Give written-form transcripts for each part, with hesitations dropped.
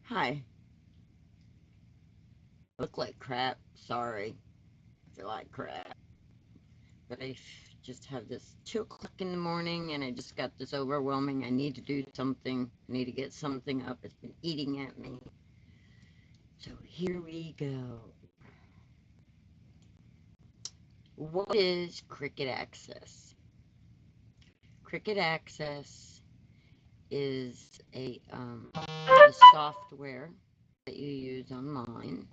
Hi. Look like crap. Sorry. I feel like crap. But just have this 2 o'clock in the morning and I just got this overwhelming. I need to do something. I need to get something up. It's been eating at me. So here we go. What is Cricut Access? Cricut Access is a software that you use online.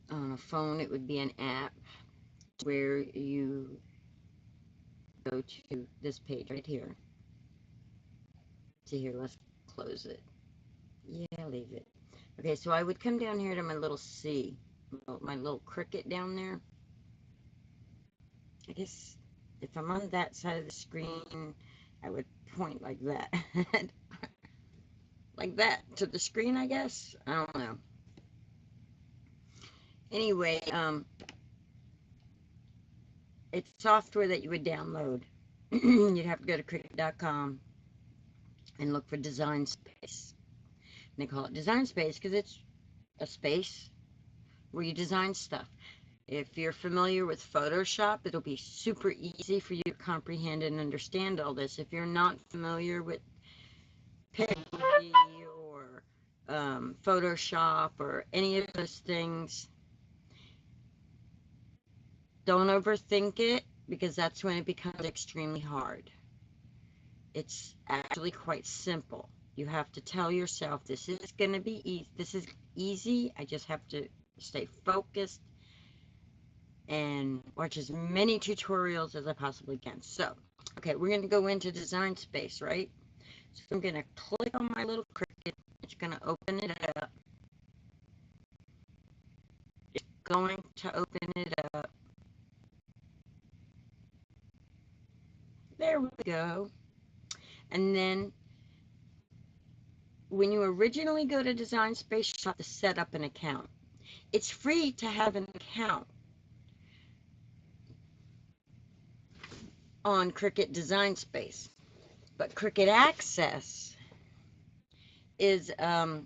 On a phone, it would be an app where you go to this page right here. See here, let's close it. Yeah, leave it. Okay, so I would come down here to my little C, my little Cricut down there. I guess if I'm on that side of the screen, I would point like that. Like that to the screen, I guess. I don't know. Anyway, it's software that you would download. You'd have to go to Cricut.com and look for Design Space. And they call it Design Space because it's a space where you design stuff. If you're familiar with Photoshop, it'll be super easy for you to comprehend and understand all this. If you're not familiar with Pixel or Photoshop or any of those things, don't overthink it because that's when it becomes extremely hard. It's actually quite simple. You have to tell yourself this is going to be easy. This is easy. I just have to stay focused and watch as many tutorials as I possibly can. So, okay, we're going to go into Design Space, right? So I'm going to click on my little Cricut. It's going to open it up. It's going to open it up. There we go. And then when you originally go to Design Space, you have to set up an account. It's free to have an account on Cricut Design Space, but Cricut Access is what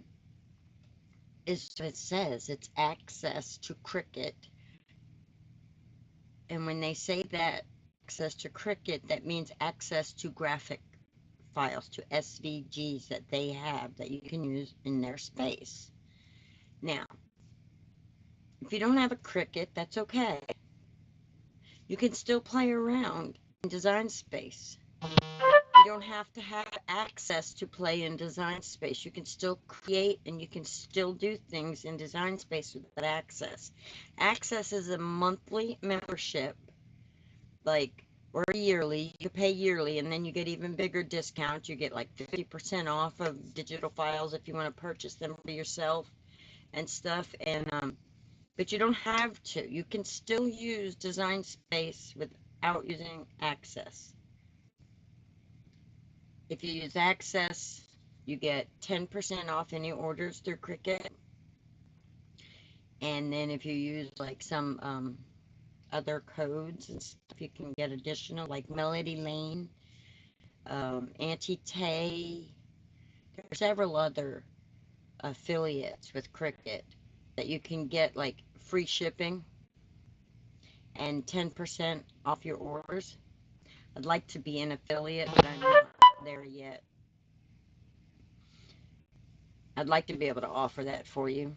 it says. It's access to Cricut, and when they say that access to Cricut, that means access to graphic files, to SVGs that they have that you can use in their space. Now, if you don't have a Cricut, that's okay. You can still play around in Design Space. You don't have to have access to play in Design Space. You can still create and you can still do things in Design Space without access. Access is a monthly membership, or yearly. You pay yearly and then you get even bigger discounts. You get like 50% off of digital files if you want to purchase them for yourself and stuff. But you don't have to. You can still use Design Space without using access. If you use access, you get 10% off any orders through Cricut. And then if you use like some other codes and stuff, you can get additional, like Melody Lane, Auntie Tay. There are several other affiliates with Cricut that you can get like free shipping and 10% off your orders. I'd like to be an affiliate, but I'm not there yet. I'd like to be able to offer that for you.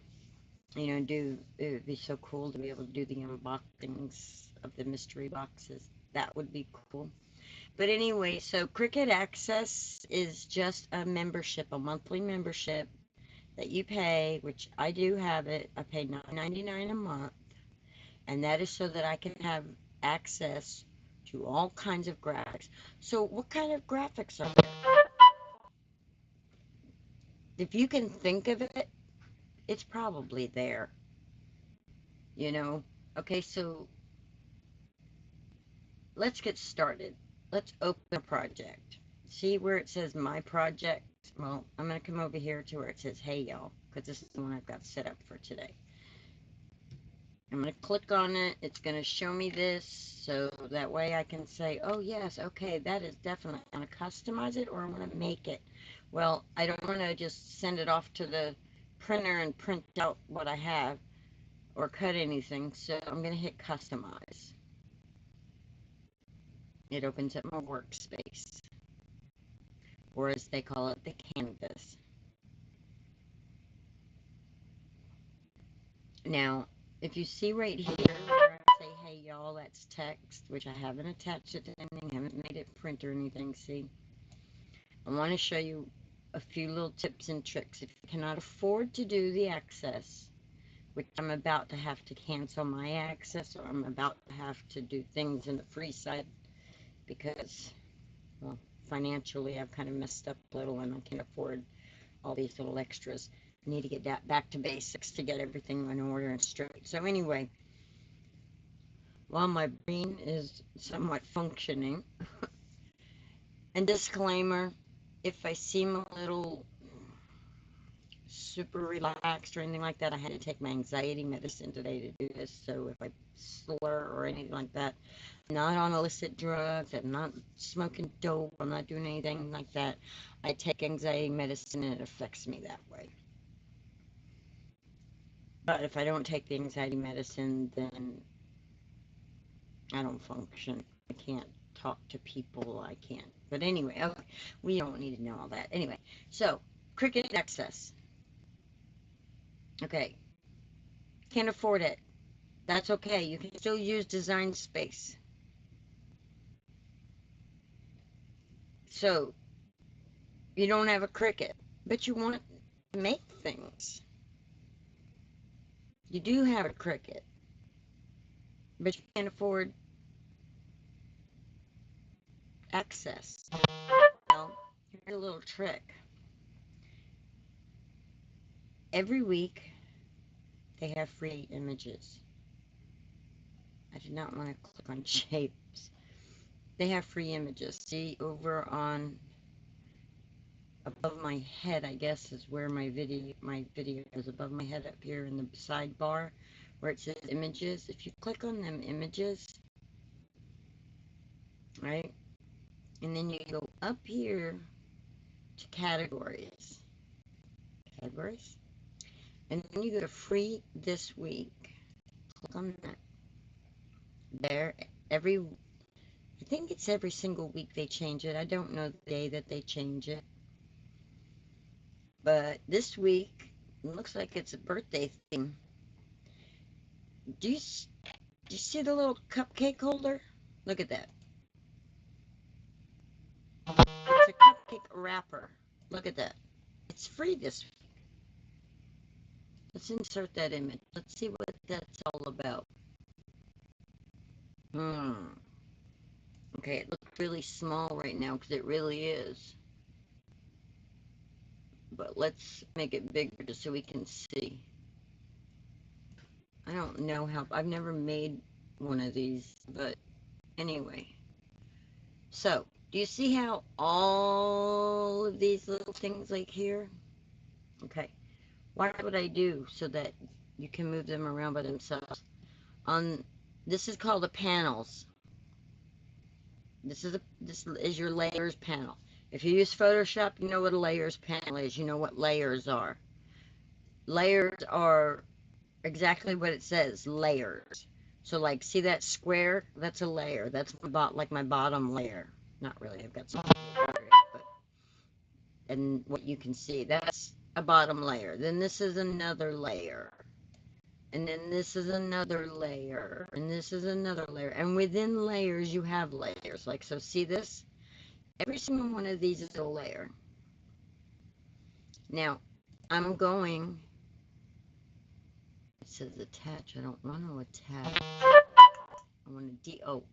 You know, it would be so cool to be able to do the unboxings of the mystery boxes. That would be cool. But anyway, so Cricut Access is just a membership, a monthly membership that you pay, which I do have it. I pay $9.99 a month, and that is so that I can have access to all kinds of graphics. So what kind of graphics are there? If you can think of it, it's probably there, you know? Okay, so let's get started. Let's open a project. See where it says My Project? Well, I'm going to come over here to where it says Hey Y'all, because this is the one I've got set up for today. I'm going to click on it. It's going to show me this, so that way I can say, oh yes, okay, that is definitely, I want to customize it or I want to make it. Well, I don't want to just send it off to the printer and print out what I have or cut anything, so I'm going to hit customize. It opens up my workspace, or as they call it, the canvas. Now, if you see right here where I say, hey y'all, that's text, which I haven't attached it to anything, haven't made it print or anything, see? I want to show you a few little tips and tricks. If you cannot afford to do the access, which I'm about to have to cancel my access, or I'm about to have to do things in the free side because, well, financially I've kind of messed up a little and I can't afford all these little extras. I need to get that back to basics to get everything in order and straight. So anyway, while my brain is somewhat functioning, and disclaimer, if I seem a little super relaxed or anything like that, I had to take my anxiety medicine today to do this, so if I slur or anything like that, I'm not on illicit drugs, I'm not smoking dope, I'm not doing anything like that. I take anxiety medicine and it affects me that way. But if I don't take the anxiety medicine, then I don't function. I can't talk to people, I can't. But anyway, okay, we don't need to know all that. Anyway, so, Cricut Access. Okay, can't afford it. That's okay. You can still use Design Space. So, you don't have a Cricut, but you want to make things. You do have a Cricut, but you can't afford Access. Well, here's a little trick. Every week, they have free images. I did not want to click on shapes. They have free images. See, over on above my head, I guess, is where my video is above my head up here in the sidebar where it says images. If you click on them images, right, and then you go up here to categories, and then you go to free this week. Click on that. There, I think it's every single week they change it. I don't know the day that they change it. But this week, it looks like it's a birthday theme. Do you see the little cupcake holder? Look at that. It's a cupcake wrapper. Look at that. It's free this week. Let's insert that image. Let's see what that's all about. Okay, it looks really small right now because it really is. But let's make it bigger just so we can see. I don't know how, I've never made one of these, but anyway. So, do you see how all of these little things like here? Okay. What would I do so that you can move them around by themselves? This is called the panels. This is your layers panel. If you use Photoshop, you know what a layers panel is. You know what layers are. Layers are exactly what it says, layers. So like, see that square? That's a layer. That's like my bottom layer. Not really, I've got something over it, but, and what you can see, that's a bottom layer. Then this is another layer. And then this is another layer. And this is another layer. And within layers, you have layers. Like, so see this? Every single one of these is a layer. Now, I'm going, it says attach. I don't want to attach. I want to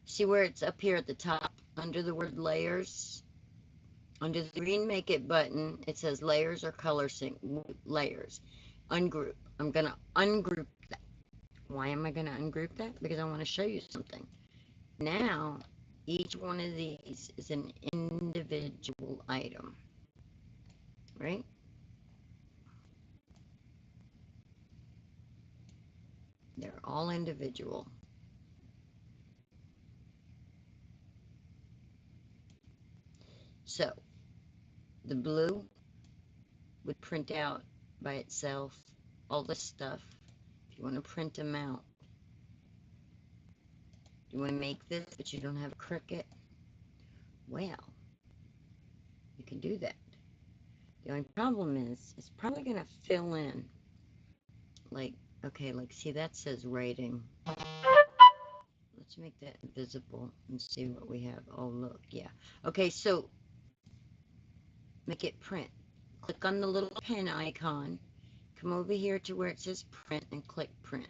see where it's up here at the top under the word layers? Under the green make it button, it says layers or color sync layers. Ungroup. I'm going to ungroup that. Why am I going to ungroup that? Because I want to show you something. Now, each one of these is an individual item. Right? They're all individual. So the blue would print out by itself all this stuff. If you want to print them out, you want to make this, but you don't have a Cricut, well, you can do that. The only problem is, it's probably going to fill in, like, okay, like, see, that says writing. Let's make that invisible and see what we have. Oh, look, yeah. Okay, so, make it print. Click on the little pen icon, come over here to where it says print, and click print.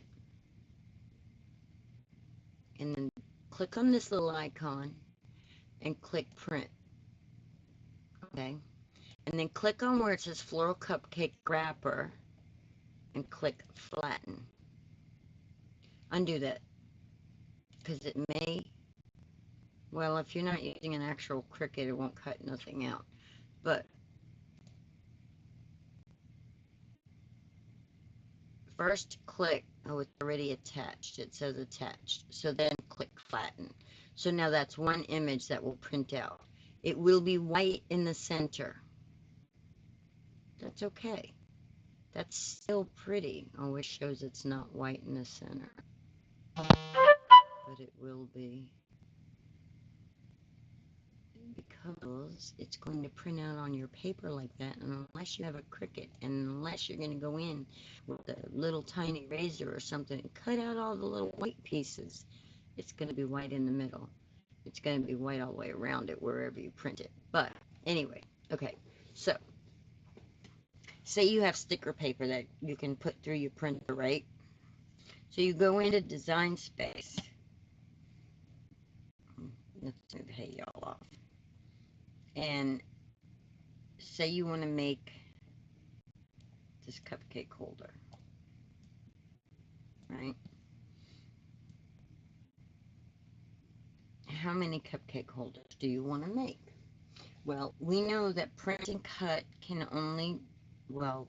And then click on this little icon, and click print. Okay? And then click on where it says floral cupcake wrapper, and click flatten. Undo that, because it may, well, if you're not using an actual Cricut, it won't cut nothing out. But first click, oh, it's already attached. It says attached. So then click flatten. So now that's one image that will print out. It will be white in the center. That's okay. That's still pretty. Oh, it shows it's not white in the center. But it will be, because it's going to print out on your paper like that, and unless you have a Cricut, and unless you're going to go in with a little tiny razor or something and cut out all the little white pieces, it's going to be white in the middle. It's going to be white all the way around it wherever you print it. But anyway, okay, so say you have sticker paper that you can put through your printer, right? So you go into Design Space. Let's pay y'all off. And say you want to make this cupcake holder, right? How many cupcake holders do you want to make? Well, we know that print and cut can only, well,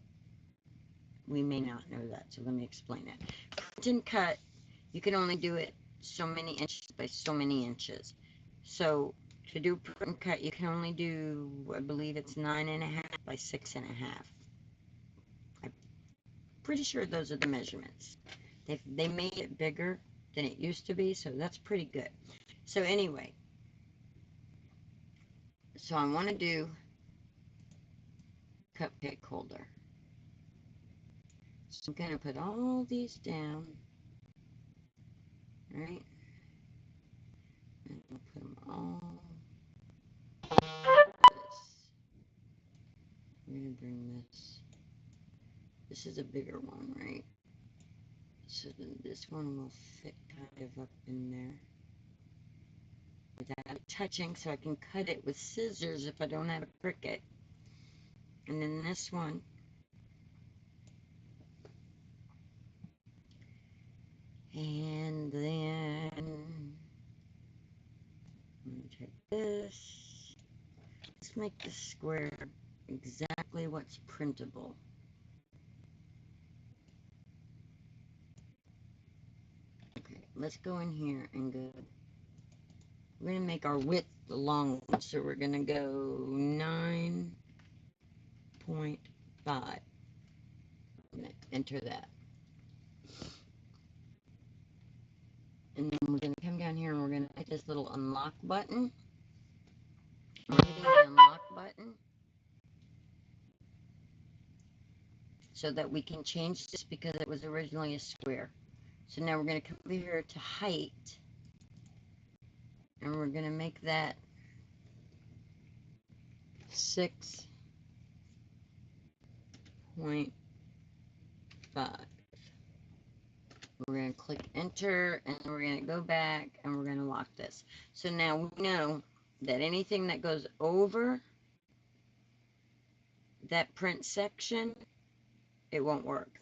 we may not know that, so let me explain it. Print and cut, you can only do it so many inches by so many inches. So to do print and cut, you can only do, I believe it's 9.5 by 6.5. I'm pretty sure those are the measurements. They made it bigger than it used to be, so that's pretty good. So anyway, so I want to do cupcake holder. So I'm going to put all these down, right? And I'll put them all like this. I'm going to bring this. This is a bigger one, right? So then this one will fit kind of up in there without touching, so I can cut it with scissors if I don't have a Cricut. And then this one, and then I'm going to take this. Let's make the square exactly what's printable. Okay, let's go in here and go. We're going to make our width the long one, so we're going to go 9.5. I'm going to enter that. And then we're going to come down here and we're going to hit this little unlock button. We're hitting the unlock button so that we can change this because it was originally a square. So now we're going to come over here to height, and we're going to make that 6.5. We're going to click enter, and we're going to go back, and we're going to lock this. So now we know that anything that goes over that print section, it won't work.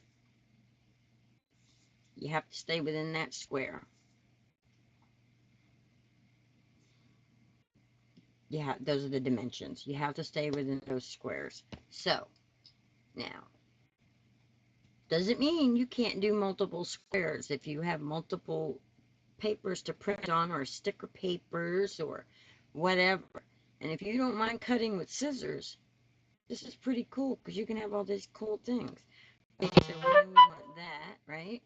You have to stay within that square. Yeah, those are the dimensions. You have to stay within those squares. So, now, Doesn't mean you can't do multiple squares if you have multiple papers to print on, or sticker papers or whatever. And if you don't mind cutting with scissors, this is pretty cool because you can have all these cool things. Okay, so we want that, right?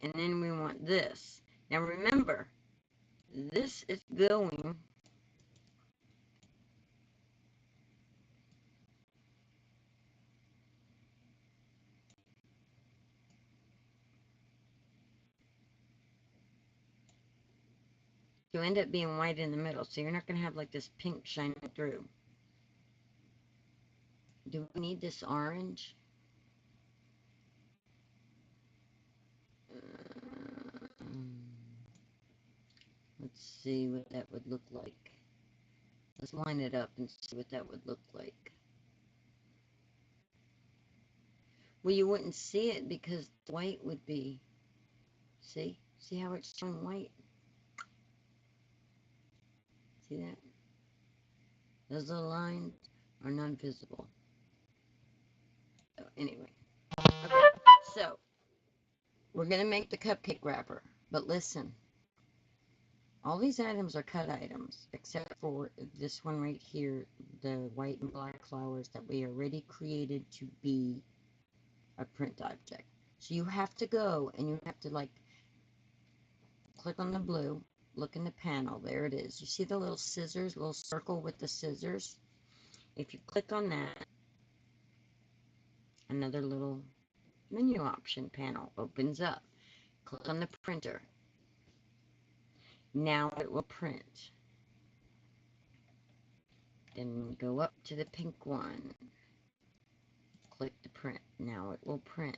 And then we want this. Now remember, this is going to end up being white in the middle. So you're not going to have like this pink shining through. Do we need this orange? Let's see what that would look like. Let's line it up and see what that would look like. Well, you wouldn't see it because the white would be, see? See how it's showing white? See that? Those little lines are non-visible. So anyway, okay, so we're going to make the cupcake wrapper, but listen, all these items are cut items, except for this one right here, the white and black flowers that we already created to be a print object. So you have to go and you have to like click on the blue, look in the panel, there it is. You see the little scissors, little circle with the scissors? If you click on that, another little menu option panel opens up. Click on the printer. Now it will print. Then go up to the pink one. Click to print. Now it will print.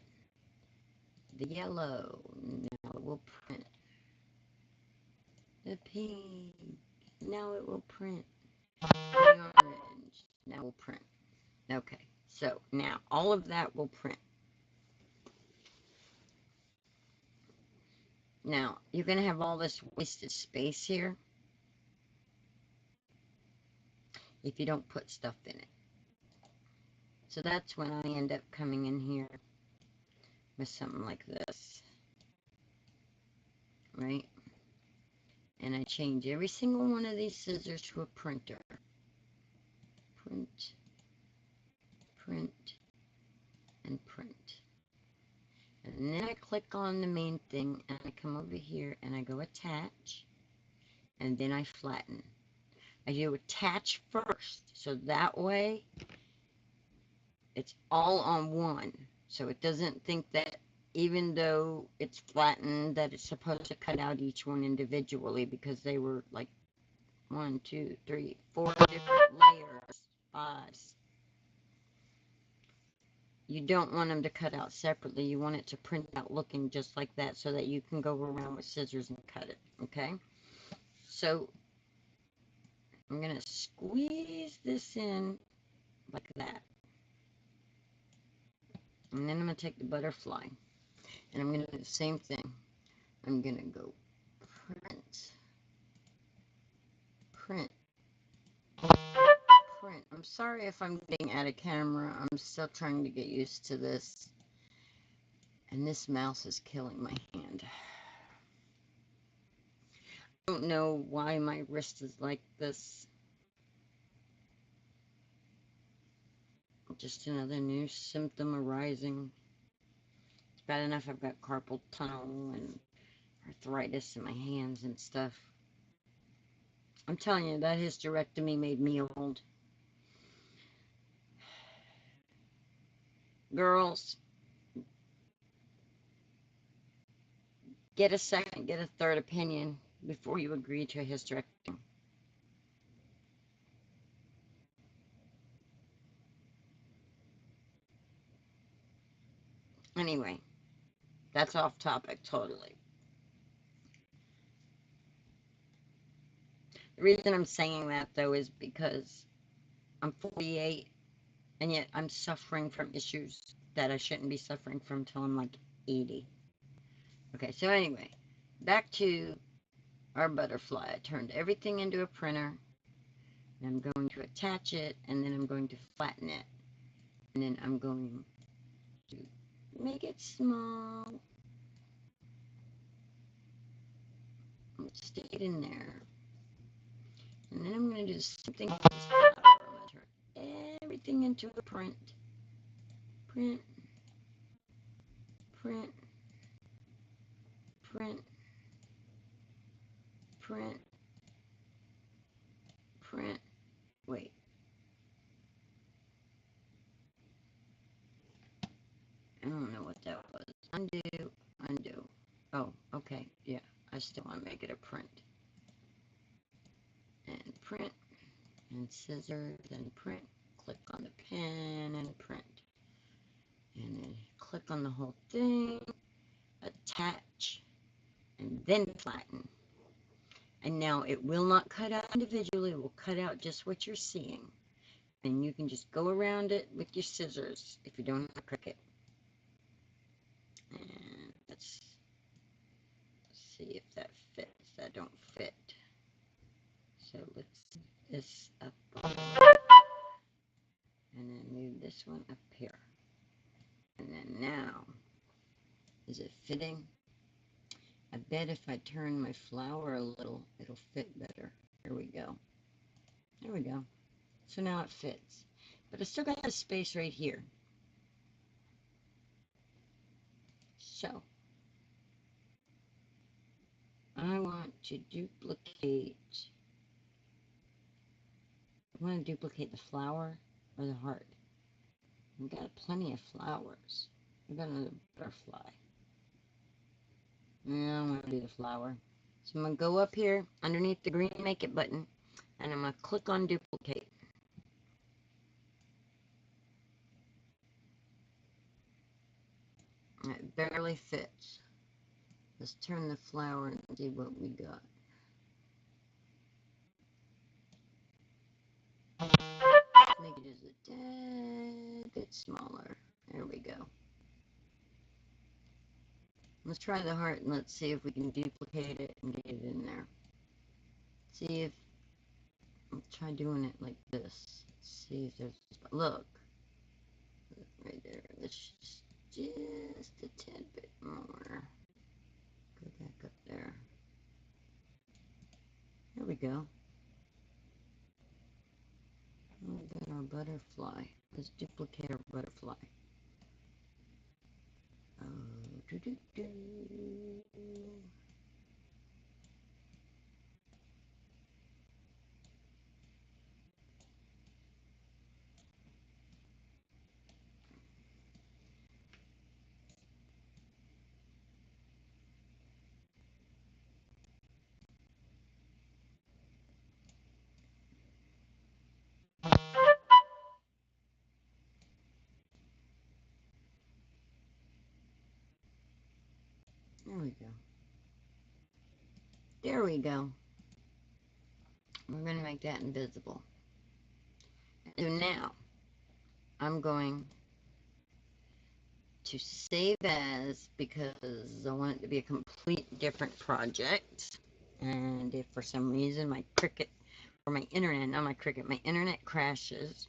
The yellow. Now it will print. The pink. Now it will print. The orange. Now it will print. Okay, so now all of that will print. Now, you're going to have all this wasted space here if you don't put stuff in it. So that's when I end up coming in here with something like this, right? And I change every single one of these scissors to a printer. Print, print, and print. And then I click on the main thing, and I come over here, and I go attach, and then I flatten. I do attach first, so that way it's all on one. So it doesn't think that even though it's flattened, that it's supposed to cut out each one individually, because they were like 1, 2, 3, 4 different layers, 5. You don't want them to cut out separately. You want it to print out looking just like that so that you can go around with scissors and cut it, okay? So I'm going to squeeze this in like that. And then I'm going to take the butterfly and I'm going to do the same thing. I'm going to go print, print, print. I'm sorry if I'm getting out of camera. I'm still trying to get used to this. And this mouse is killing my hand. I don't know why my wrist is like this. Just another new symptom arising. It's bad enough I've got carpal tunnel and arthritis in my hands and stuff. I'm telling you, that hysterectomy made me old. Girls, get a second, get a third opinion before you agree to a hysterectomy. Anyway, that's off topic totally. The reason I'm saying that, though, is because I'm 48, and yet I'm suffering from issues that I shouldn't be suffering from until I'm like 80. Okay, so anyway, back to our butterfly. I turned everything into a printer. I'm going to attach it, and then I'm going to flatten it. And then I'm going to Make it small. Stay it in there. And then I'm going to do something with this flower. I'm going to turn everything into a print. Print. Print. Print. Print. Print. Wait. I don't know what that was. Undo. Undo. Oh, okay. Yeah. I still want to make it a print. And print. And scissors and print. Click on the pen and print. And then click on the whole thing. Attach. And then flatten. And now it will not cut out individually. It will cut out just what you're seeing. And you can just go around it with your scissors if you don't have a Cricut. And let's see if that fits. That don't fit. So let's move this up. And then move this one up here. And then now, is it fitting? I bet if I turn my flower a little, it'll fit better. Here we go. There we go. So now it fits. But I still got a space right here. So, I want to duplicate. I want to duplicate the flower or the heart. We've got plenty of flowers. We've got another butterfly. Yeah, I'm going to do the flower. So I'm going to go up here underneath the green Make It button, and I'm going to click on Duplicate. It barely fits. Let's turn the flower and see what we got. Make it just a tad bit smaller. There we go. Let's try the heart and let's see if we can duplicate it and get it in there. See if, I'll try doing it like this. See if there's, look. Right there. Let's just a tad bit more. Go back up there. There we go. What about our butterfly? Let's duplicate our butterfly. Oh, doo-doo-doo. There we go. There we go. We're going to make that invisible. So now, I'm going to save as, because I want it to be a complete different project. And if for some reason my Cricut, or my internet, not my Cricut, my internet crashes,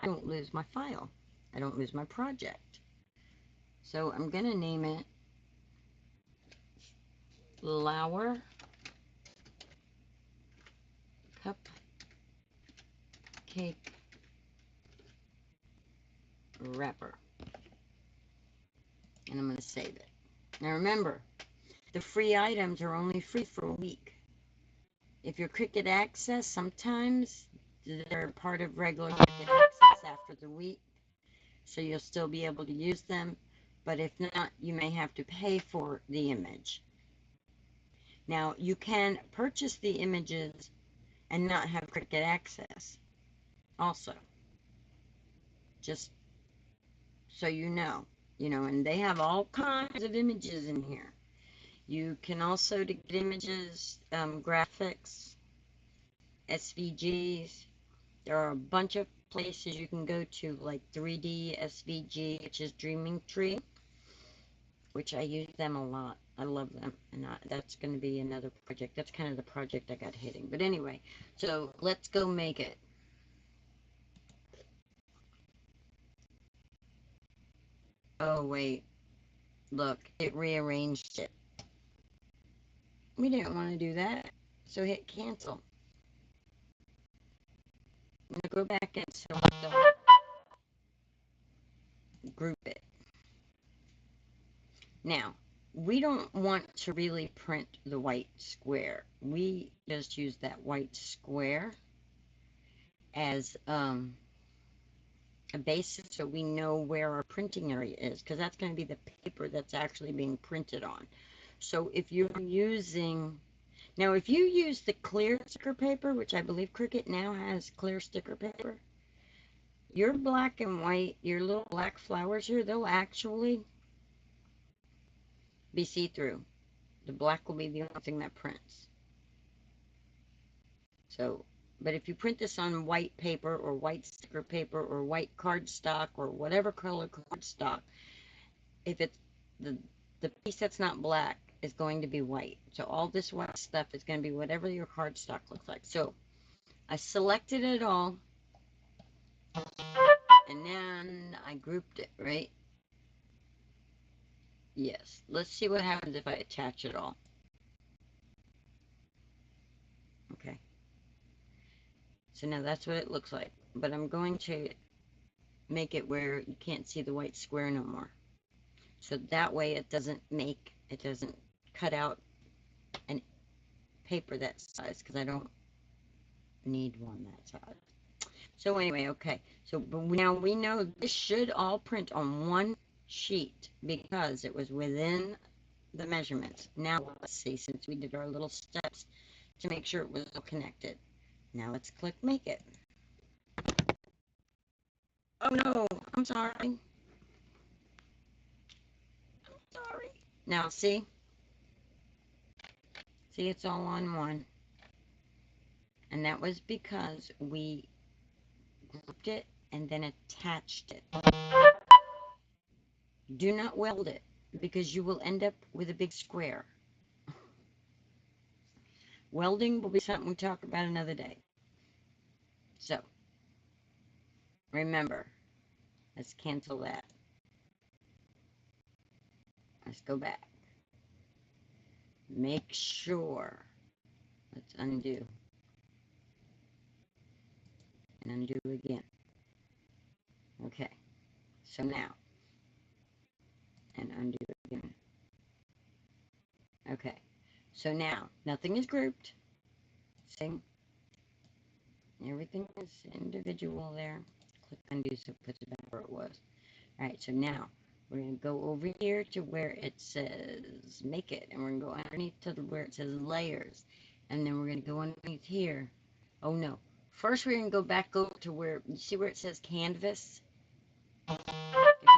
I don't lose my file. I don't lose my project. So I'm going to name it Flower Cupcake Wrapper. And I'm going to save it. Now remember, the free items are only free for a week. If you're Cricut Access, sometimes they're part of regular Cricut Access after the week, so you'll still be able to use them, but if not, you may have to pay for the image. Now, you can purchase the images and not have Cricut Access also, just so you know, and they have all kinds of images in here. You can also, to get images, graphics, SVGs, there are a bunch of places you can go to, like 3D SVG, which is Dreaming Tree, which I use them a lot. I love them, and that's going to be another project. That's kind of the project I got hitting. But anyway, so let's go make it. Oh, wait. Look, it rearranged it. We didn't want to do that. So hit cancel. Now go back and select all. Group it. Now, we don't want to really print the white square. We just use that white square as a basis so we know where our printing area is, because that's going to be the paper that's actually being printed on. So if you're using, now if you use the clear sticker paper, which I believe Cricut now has clear sticker paper, your black and white, your little black flowers here, they'll actually be see-through. The black will be the only thing that prints. So, but if you print this on white paper or white sticker paper or white cardstock or whatever color cardstock, if it's the piece that's not black is going to be white. So all this white stuff is going to be whatever your cardstock looks like. So I selected it all, and then I grouped it, right? Yes. Let's see what happens if I attach it all. Okay. So now that's what it looks like. But I'm going to make it where you can't see the white square no more. So that way it doesn't cut out an paper that size, because I don't need one that size. So anyway, okay. So but now we know this should all print on one sheet because it was within the measurements. Now let's see, since we did our little steps to make sure it was all connected. Now let's click make it. Oh no, I'm sorry. I'm sorry. Now see? See, it's all on one. And that was because we grouped it and then attached it. Do not weld it, because you will end up with a big square. Welding will be something we talk about another day. So, remember, let's cancel that. Let's go back. Make sure. Let's undo. And undo again. Okay. So now. And undo again. Okay. So now, nothing is grouped. See? Everything is individual there. Click undo so it puts it back where it was. Alright, so now we're going to go over here to where it says make it. And we're going to go underneath to where it says layers. And then we're going to go underneath here. Oh no. First we're going to go back over to where, you see where it says canvas? If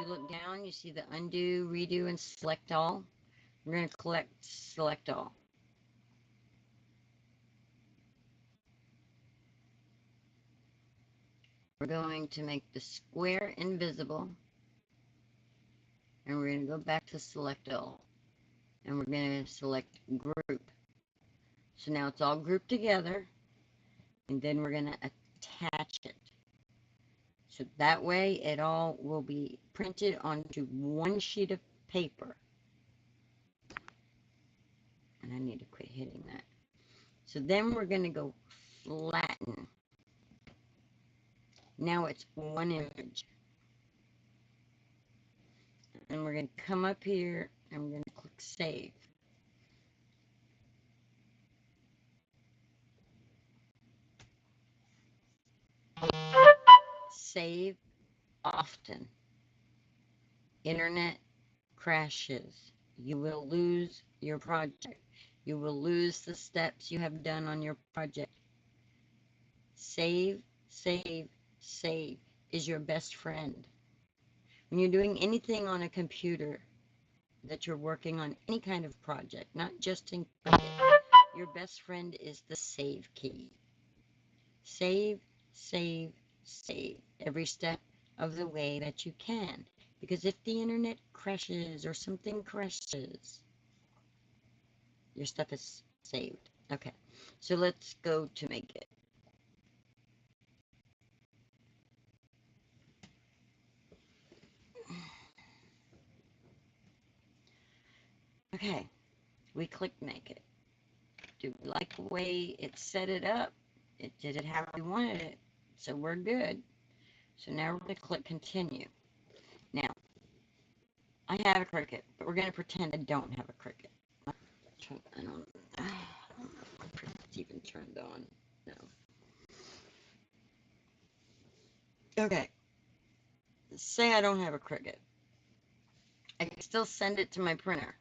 you look down, you see the undo, redo, and select all. We're going to select all. We're going to make the square invisible. And we're going to go back to select all. And we're going to select group. So now it's all grouped together. And then we're going to attach it. So that way it all will be printed onto one sheet of paper. And I need to quit hitting that. So then we're going to go flatten. Now it's one image. And we're going to come up here and we're going to click save. Save often. Internet crashes. You will lose your project. You will lose the steps you have done on your project. Save, save, save is your best friend. When you're doing anything on a computer that you're working on, any kind of project, not just in Cricut, your best friend is the save key. Save, save, save every step of the way that you can. Because if the internet crashes or something crashes, your stuff is saved. Okay, so let's go to make it. Okay, we click make it. Do we like the way it set it up? It did it how we wanted it. So we're good. So now we're going to click continue. Now, I have a Cricut, but we're going to pretend I don't have a Cricut. I don't know if it's even turned on. No. Okay. Say I don't have a Cricut. I can still send it to my printer.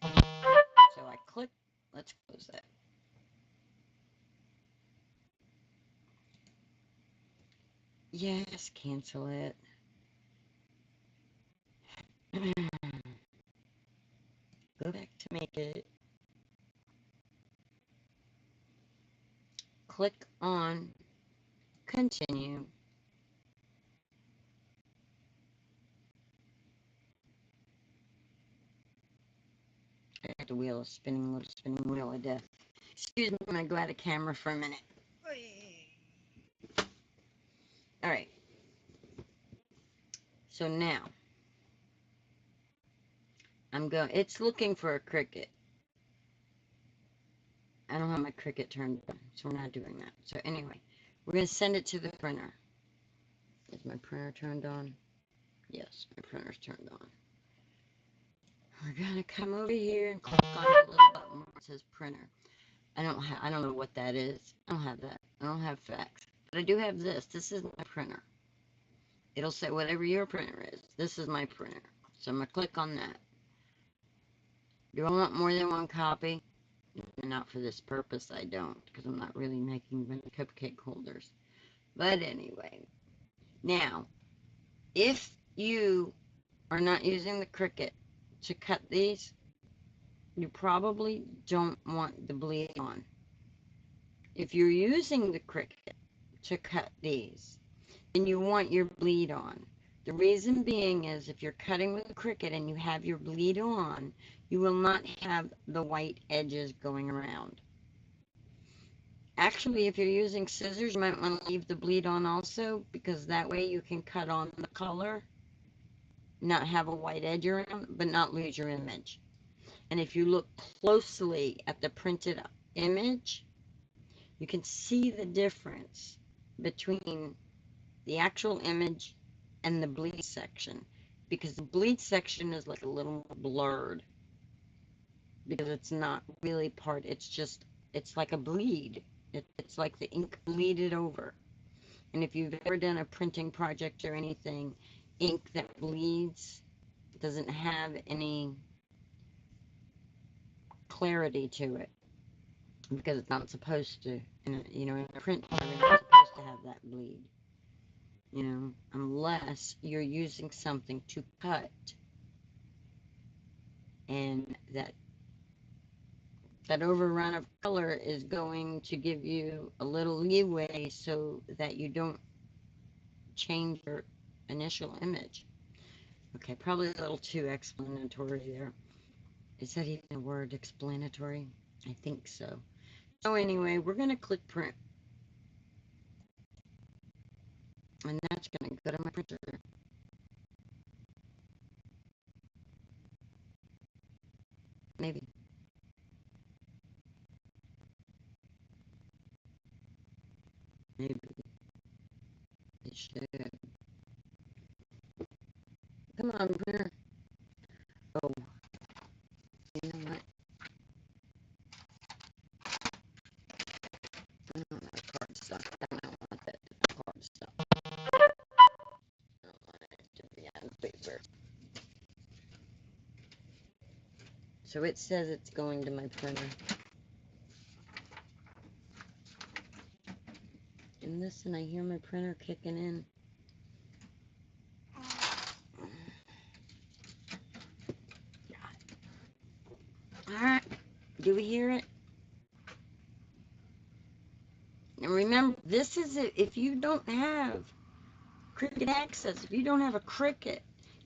So I click. Let's close that. Yes, cancel it. Go back to make it. Click on continue. I got the wheel is spinning, little spinning wheel of death. Excuse me, I'm gonna go out of camera for a minute. Alright. So now it's looking for a Cricut. I don't have my Cricut turned on, so we're not doing that. So anyway, we're going to send it to the printer. Is my printer turned on? Yes, my printer's turned on. We're going to come over here and click on the little button where it says printer. I don't know what that is. I don't have that. I don't have fax. But I do have this. This is my printer. It'll say whatever your printer is. This is my printer. So I'm going to click on that. Do I want more than one copy? Not for this purpose, I don't, because I'm not really making many cupcake holders. But anyway, now, if you are not using the Cricut to cut these, you probably don't want the bleed on. If you're using the Cricut to cut these, then you want your bleed on. The reason being is if you're cutting with a Cricut and you have your bleed on, you will not have the white edges going around. Actually, if you're using scissors, you might want to leave the bleed on also, because that way you can cut on the color, not have a white edge around, but not lose your image. And if you look closely at the printed image, you can see the difference between the actual image and the bleed section, because the bleed section is like a little blurred, because it's not really part, it's like a bleed. It's like the ink bleeded over. And if you've ever done a printing project or anything, ink that bleeds doesn't have any clarity to it, because it's not supposed to. In a print part, you're not supposed to have that bleed. Unless you're using something to cut, and that overrun of color is going to give you a little leeway so that you don't change your initial image. Okay, probably a little too explanatory there. Is that even a word, explanatory? I think so. So anyway, we're going to click print. And that's going to go to my printer. Maybe. Maybe it should. Come on, printer. Oh, you know what? I don't want card stuff. I don't want that card stuff. I don't want it to be on paper. So it says it's going to my printer. And listen, I hear my printer kicking in. Alright, do we hear it? And remember, this is it. If you don't have Cricut Access, if you don't have a Cricut,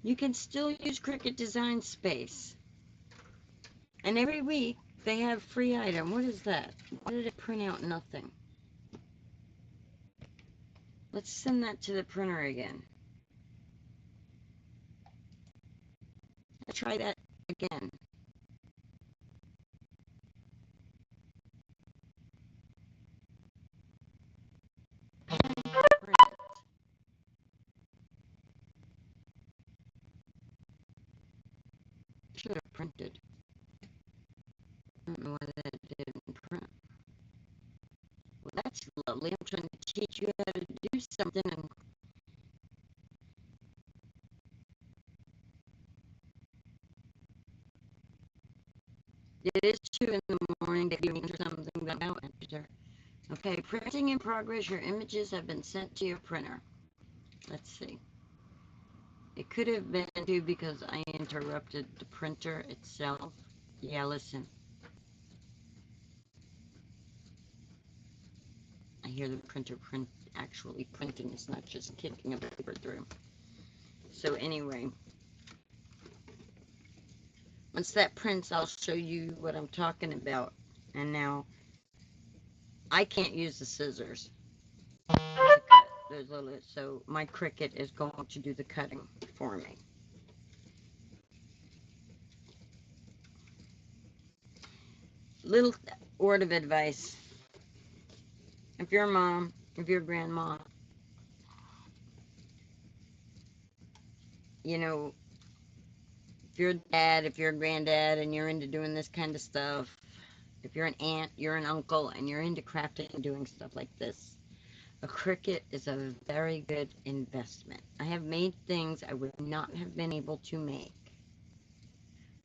you can still use Cricut Design Space. And every week, they have free item. What is that? Why did it print out nothing? Let's send that to the printer again. try that again. Should have printed. I don't know why that didn't print. Well, that's lovely. I'm trying to teach you how to do something, and it is 2 in the morning. That you something about enter. Okay, printing in progress. Your images have been sent to your printer. Let's see. It could have been too because I interrupted the printer itself. Yeah, listen. I hear the printer actually printing. It's not just kicking a paper through. So anyway, once that prints, I'll show you what I'm talking about. And now, I can't use the scissors to cut those little, so my Cricut is going to do the cutting for me. Little word of advice. If you're a mom, if you're a grandma, you know, if you're a dad, if you're a granddad, and you're into doing this kind of stuff, if you're an aunt, you're an uncle, and you're into crafting and doing stuff like this, a Cricut is a very good investment. I have made things I would not have been able to make.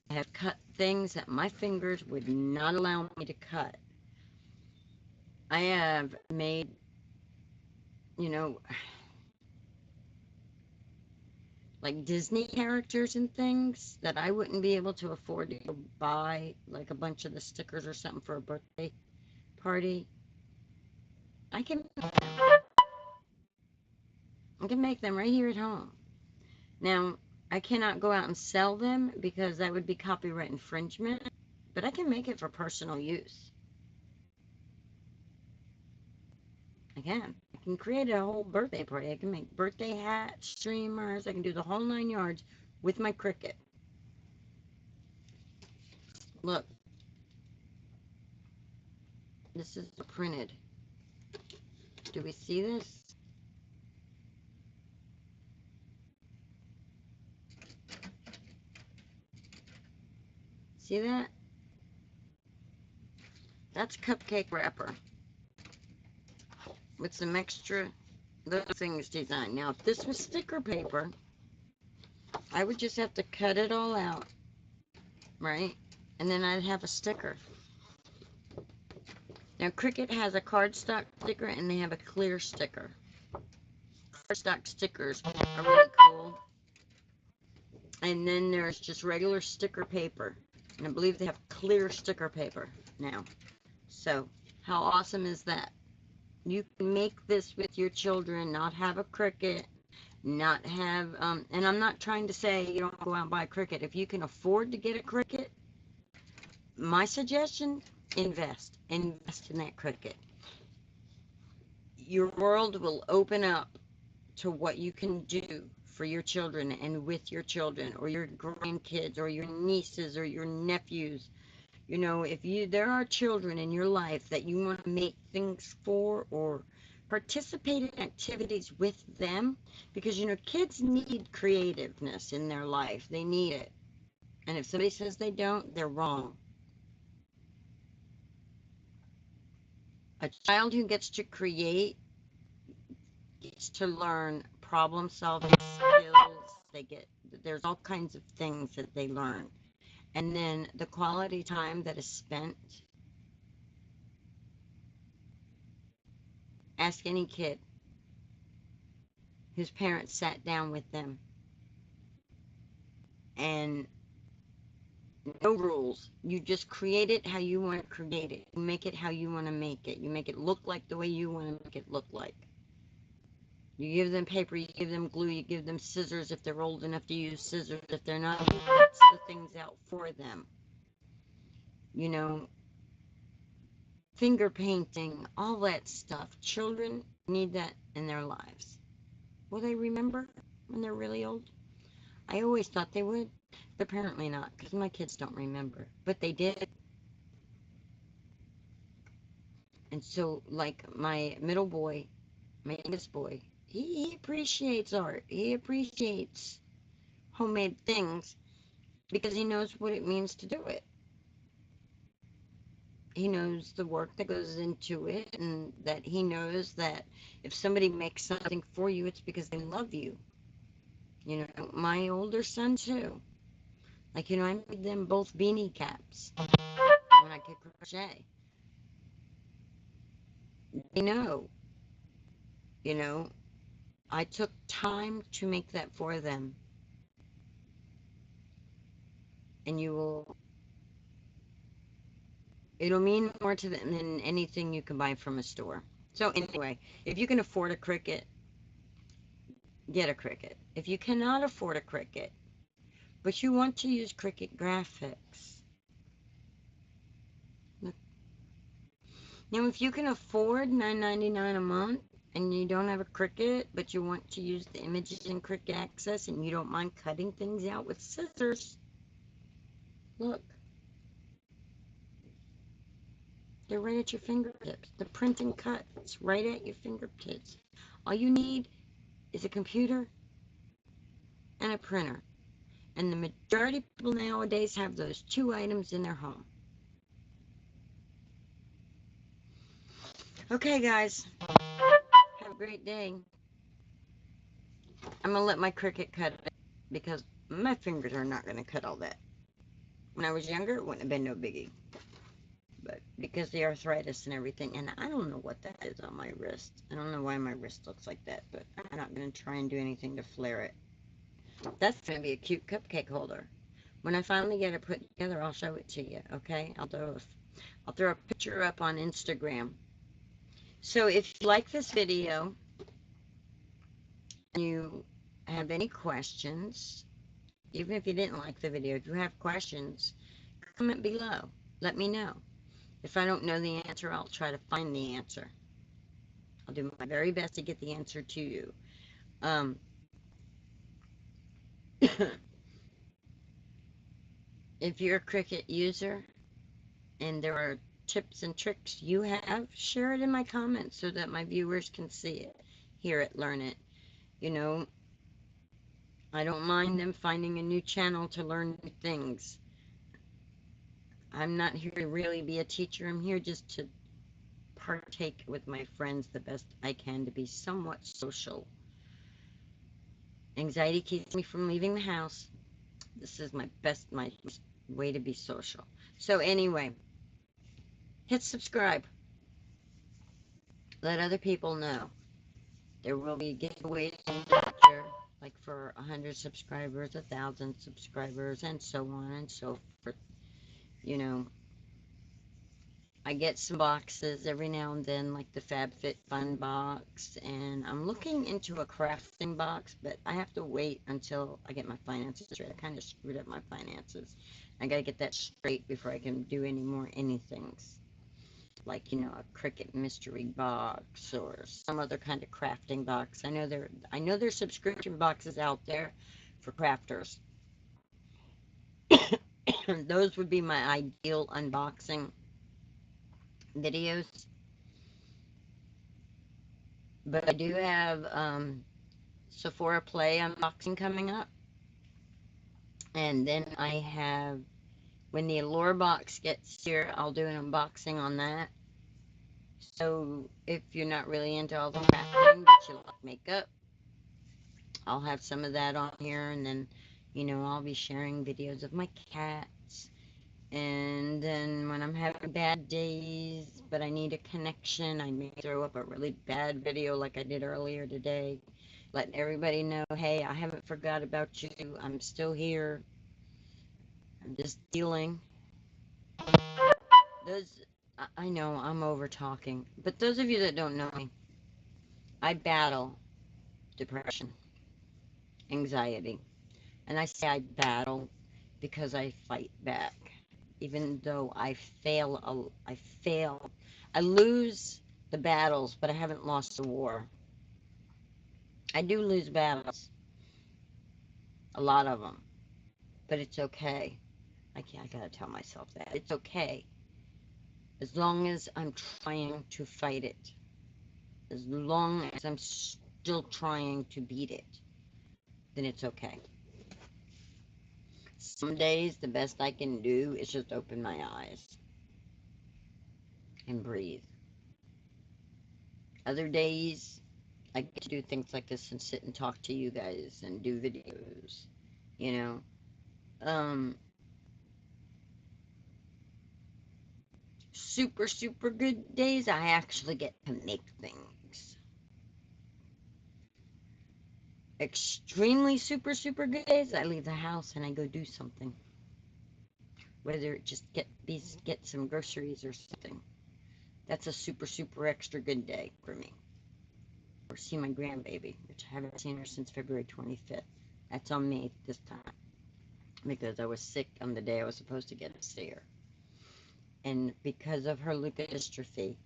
I have cut things that my fingers would not allow me to cut. I have made, you know, like Disney characters and things that I wouldn't be able to afford to go buy, like a bunch of the stickers or something for a birthday party. I can make them. I can make them right here at home. Now, I cannot go out and sell them because that would be copyright infringement, but I can make it for personal use. I can create a whole birthday party. I can make birthday hats, streamers. I can do the whole 9 yards with my Cricut. Look, this is printed. Do we see this? See that? That's cupcake wrapper with some extra little things designed. Now, if this was sticker paper, I would just have to cut it all out, right? And then I'd have a sticker. Now, Cricut has a cardstock sticker and they have a clear sticker. Cardstock stickers are really cool. And then there's just regular sticker paper. And I believe they have clear sticker paper now. So, how awesome is that? You can make this with your children, not have a Cricut, not have, and I'm not trying to say you don't go out and buy a Cricut. If you can afford to get a Cricut, my suggestion, invest in that Cricut. Your world will open up to what you can do for your children and with your children or your grandkids or your nieces or your nephews. You know, if there are children in your life that you want to make things for or participate in activities with them, because, you know, kids need creativeness in their life. They need it. And if somebody says they don't, they're wrong. A child who gets to create gets to learn problem solving skills. There's all kinds of things that they learn. And then the quality time that is spent. Ask any kid whose parents sat down with them and no rules. You just create it how you want to create it. You make it how you want to make it. You make it look like the way you want to make it look like. You give them paper, you give them glue, you give them scissors if they're old enough to use scissors. If they're not, you cuts the things out for them. You know, finger painting, all that stuff. Children need that in their lives. Will they remember when they're really old? I always thought they would, but apparently not, because my kids don't remember. But they did. And so, like, my middle boy, my youngest boy, he appreciates art. He appreciates homemade things because he knows what it means to do it. He knows the work that goes into it, and that he knows that if somebody makes something for you, it's because they love you. You know, my older son, too. Like, you know, I made them both beanie caps when I could crochet. They know, you know, I took time to make that for them, and it'll mean more to them than anything you can buy from a store. So anyway, if you can afford a Cricut, get a Cricut. If you cannot afford a Cricut, but you want to use Cricut graphics, now if you can afford $9.99 a month and you don't have a Cricut, but you want to use the images in Cricut Access and you don't mind cutting things out with scissors, look, they're right at your fingertips. The print and cut, it's right at your fingertips. All you need is a computer and a printer. And the majority of people nowadays have those two items in their home. Okay, guys, have a great day. I'm going to let my Cricut cut it because my fingers are not going to cut all that. When I was younger, it wouldn't have been no biggie. But because the arthritis and everything, and I don't know what that is on my wrist. I don't know why my wrist looks like that, but I'm not going to try and do anything to flare it. That's going to be a cute cupcake holder. When I finally get it put together, I'll show it to you, okay? I'll throw a picture up on Instagram. So if you like this video and you have any questions, even if you didn't like the video, if you have questions, comment below. Let me know. If I don't know the answer, I'll try to find the answer. I'll do my very best to get the answer to you. If you're a Cricut user and there are tips and tricks you have, share it in my comments so that my viewers can see it, hear it, learn it. You know, I don't mind them finding a new channel to learn new things. I'm not here to really be a teacher. I'm here just to partake with my friends the best I can to be somewhat social. Anxiety keeps me from leaving the house. This is my way to be social. So anyway, hit subscribe. Let other people know. There will be giveaways in the future, like for 100 subscribers, 1,000 subscribers, and so on and so forth. You know, I get some boxes every now and then, like the FabFitFun box, and I'm looking into a crafting box, but I have to wait until I get my finances straight. I kind of screwed up my finances. I gotta get that straight before I can do any more anythings. Like, you know, a Cricut mystery box or some other kind of crafting box. I know there's subscription boxes out there for crafters. Those would be my ideal unboxing videos. But I do have Sephora Play unboxing coming up. And then I have, when the Allure box gets here, I'll do an unboxing on that. So if you're not really into all the crafting, but you like makeup, I'll have some of that on here. And then, you know, I'll be sharing videos of my cats. And then when I'm having bad days, but I need a connection, I may throw up a really bad video like I did earlier today, letting everybody know, hey, I haven't forgot about you. I'm still here. I'm just dealing. I know I'm over talking, but those of you that don't know me, I battle depression, anxiety. And I say I battle because I fight back. Even though I fail, I lose the battles, but I haven't lost the war. I do lose battles. A lot of them. But it's okay. I gotta tell myself that. It's okay. As long as I'm trying to fight it. As long as I'm still trying to beat it, then it's okay. Some days, the best I can do is just open my eyes and breathe. Other days, I get to do things like this and sit and talk to you guys and do videos, you know. Super, super good days, I actually get to make things. Extremely super, super good days, I leave the house and I go do something. Whether it just get some groceries or something. That's a super, super extra good day for me. Or see my grandbaby, which I haven't seen her since February 25th. That's on me this time. Because I was sick on the day I was supposed to get to see her. And because of her leukodystrophy,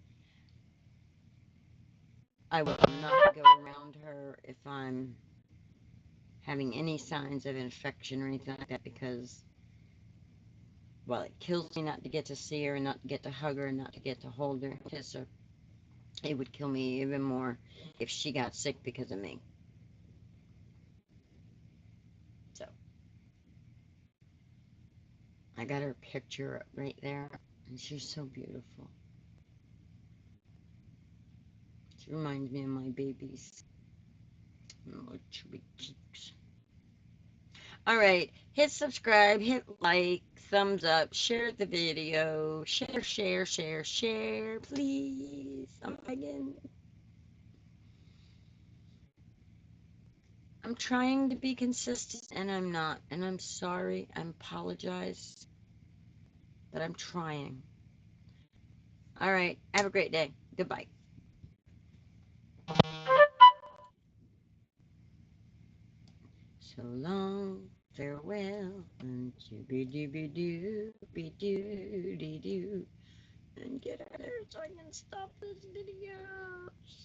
I will not go around her if I'm having any signs of infection or anything like that, because, well, it kills me not to get to see her and not to get to hug her and not to get to hold her and kiss her. It would kill me even more if she got sick because of me. So, I got her picture right there, and she's so beautiful. She reminds me of my babies. Little chubby cheeks. Alright, hit subscribe, hit like, thumbs up, share the video, share, share, share, share, please. I'm begging. I'm trying to be consistent and I'm not, and I'm sorry, I apologize, but I'm trying. Alright, have a great day. Goodbye. So long, farewell, and doo-be-doo-be-doo, be-doo-dee-doo. And get out of there so I can stop this video.